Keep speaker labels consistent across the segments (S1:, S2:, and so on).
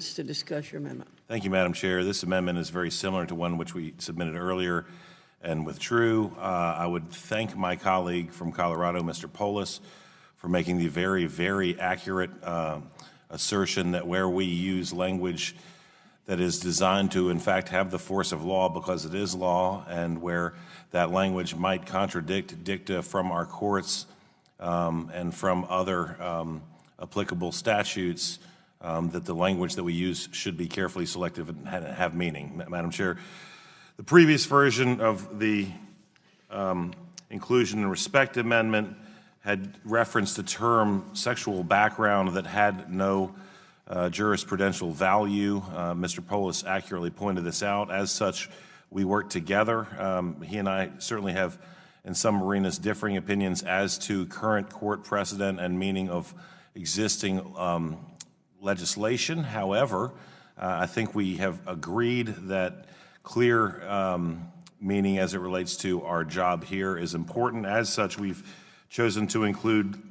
S1: to discuss your amendment.
S2: Thank you, Madam Chair. This amendment is very similar to one which we submitted earlier and withdrew. I would thank my colleague from Colorado, Mr. Polis, for making the very, very accurate assertion that where we use language that is designed to, in fact, have the force of law because it is law, and where that language might contradict dicta from our courts and from other applicable statutes, that the language that we use should be carefully selective and have meaning. Madam Chair, the previous version of the inclusion and respect amendment had referenced the term sexual background that had no jurisprudential value. Mr. Polis accurately pointed this out. As such, we worked together. He and I certainly have, in some arenas, differing opinions as to current court precedent and meaning of existing legislation. However, I think we have agreed that clear meaning as it relates to our job here is important. As such, we've chosen to include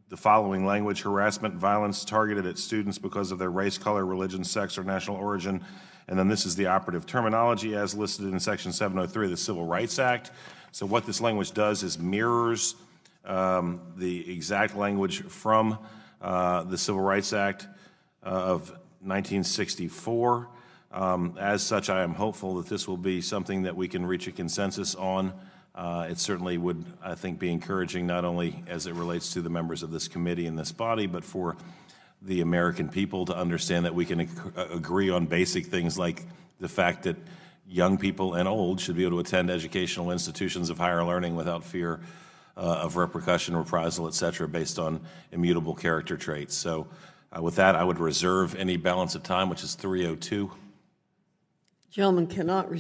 S2: the following language: harassment, violence targeted at students because of their race, color, religion, sex, or national origin. And then this is the operative terminology as listed in Section 703 of the Civil Rights Act. So what this language does is mirrors the exact language from the Civil Rights Act of 1964. As such, I am hopeful that this will be something that we can reach a consensus on. It certainly would, I think, be encouraging not only as it relates to the members of this committee and this body, but for the American people to understand that we can agree on basic things like the fact that young people and old should be able to attend educational institutions of higher learning without fear of repercussion, reprisal, et cetera, based on immutable character traits. So with that, I would reserve any balance of time, which is 3:02.
S1: Gentleman cannot